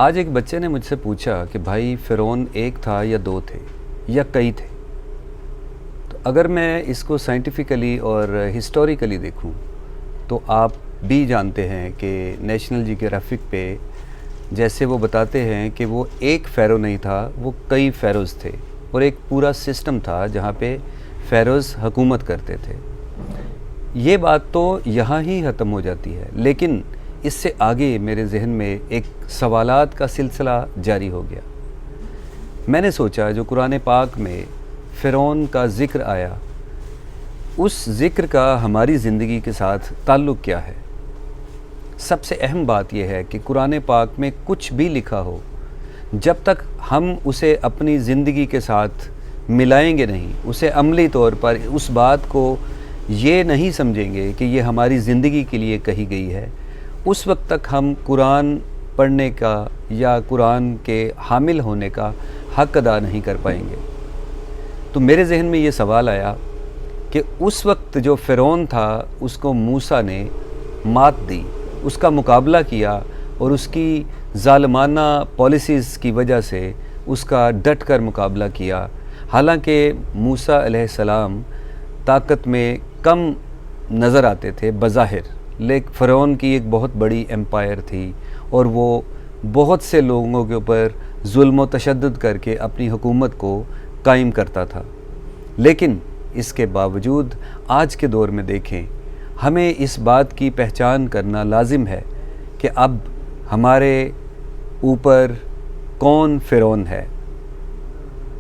آج ایک بچے نے مجھ سے پوچھا کہ بھائی فرعون ایک تھا یا دو تھے یا کئی تھے؟ تو اگر میں اس کو سائنٹیفکلی اور ہسٹوریکلی دیکھوں تو آپ بھی جانتے ہیں کہ نیشنل جیوگرافک پہ جیسے وہ بتاتے ہیں کہ وہ ایک فیرو نہیں تھا، وہ کئی فیروز تھے اور ایک پورا سسٹم تھا جہاں پہ فیروز حکومت کرتے تھے۔ یہ بات تو یہاں ہی ختم ہو جاتی ہے، لیکن اس سے آگے میرے ذہن میں ایک سوالات کا سلسلہ جاری ہو گیا۔ میں نے سوچا جو قرآن پاک میں فرعون کا ذکر آیا، اس ذکر کا ہماری زندگی کے ساتھ تعلق کیا ہے؟ سب سے اہم بات یہ ہے کہ قرآن پاک میں کچھ بھی لکھا ہو، جب تک ہم اسے اپنی زندگی کے ساتھ ملائیں گے نہیں، اسے عملی طور پر اس بات کو یہ نہیں سمجھیں گے کہ یہ ہماری زندگی کے لیے کہی گئی ہے، اس وقت تک ہم قرآن پڑھنے کا یا قرآن کے حامل ہونے کا حق ادا نہیں کر پائیں گے۔ تو میرے ذہن میں یہ سوال آیا کہ اس وقت جو فرعون تھا اس کو موسیٰ نے مات دی، اس کا مقابلہ کیا اور اس کی ظالمانہ پالیسیز کی وجہ سے اس کا ڈٹ کر مقابلہ کیا۔ حالانکہ موسیٰ علیہ السلام طاقت میں کم نظر آتے تھے بظاہر، لیکن فرعون کی ایک بہت بڑی امپائر تھی اور وہ بہت سے لوگوں کے اوپر ظلم و تشدد کر کے اپنی حکومت کو قائم کرتا تھا۔ لیکن اس کے باوجود آج کے دور میں دیکھیں، ہمیں اس بات کی پہچان کرنا لازم ہے کہ اب ہمارے اوپر کون فرعون ہے،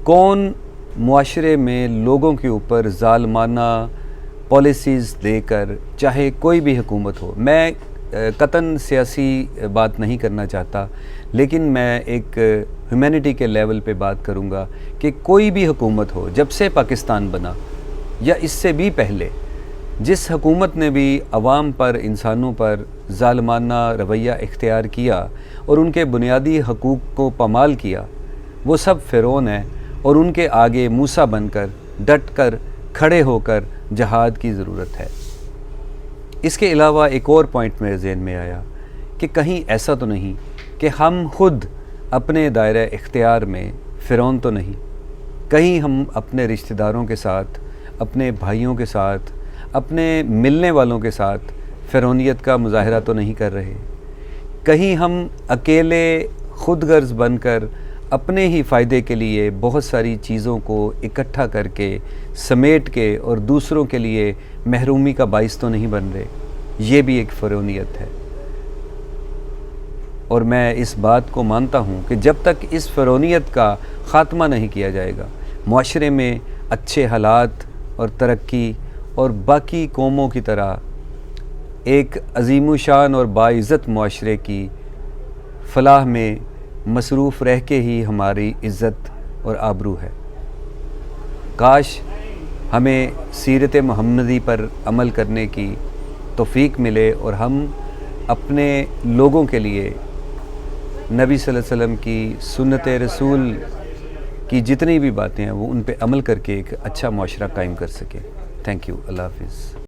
کون معاشرے میں لوگوں کے اوپر ظالمانہ پالیسیز دے کر، چاہے کوئی بھی حکومت ہو۔ میں قطعاً سیاسی بات نہیں کرنا چاہتا، لیکن میں ایک ہیومینٹی کے لیول پہ بات کروں گا کہ کوئی بھی حکومت ہو، جب سے پاکستان بنا یا اس سے بھی پہلے، جس حکومت نے بھی عوام پر، انسانوں پر ظالمانہ رویہ اختیار کیا اور ان کے بنیادی حقوق کو پامال کیا، وہ سب فرعون ہیں اور ان کے آگے موسیٰ بن کر ڈٹ کر کھڑے ہو کر جہاد کی ضرورت ہے۔ اس کے علاوہ ایک اور پوائنٹ میرے ذہن میں آیا کہ کہیں ایسا تو نہیں کہ ہم خود اپنے دائرہ اختیار میں فرعون تو نہیں، کہیں ہم اپنے رشتہ داروں کے ساتھ، اپنے بھائیوں کے ساتھ، اپنے ملنے والوں کے ساتھ فرعونیت کا مظاہرہ تو نہیں کر رہے، کہیں ہم اکیلے خود غرض بن کر اپنے ہی فائدے کے لیے بہت ساری چیزوں کو اکٹھا کر کے سمیٹ کے اور دوسروں کے لیے محرومی کا باعث تو نہیں بن رہے۔ یہ بھی ایک فرعونیت ہے، اور میں اس بات کو مانتا ہوں کہ جب تک اس فرعونیت کا خاتمہ نہیں کیا جائے گا، معاشرے میں اچھے حالات اور ترقی اور باقی قوموں کی طرح ایک عظیم الشان اور باعزت معاشرے کی فلاح میں مصروف رہ کے ہی ہماری عزت اور آبرو ہے۔ کاش ہمیں سیرت محمدی پر عمل کرنے کی توفیق ملے اور ہم اپنے لوگوں کے لیے نبی صلی اللہ علیہ وسلم کی سنت رسول کی جتنی بھی باتیں ہیں وہ ان پہ عمل کر کے ایک اچھا معاشرہ قائم کر سکیں۔ تھینک یو، اللہ حافظ۔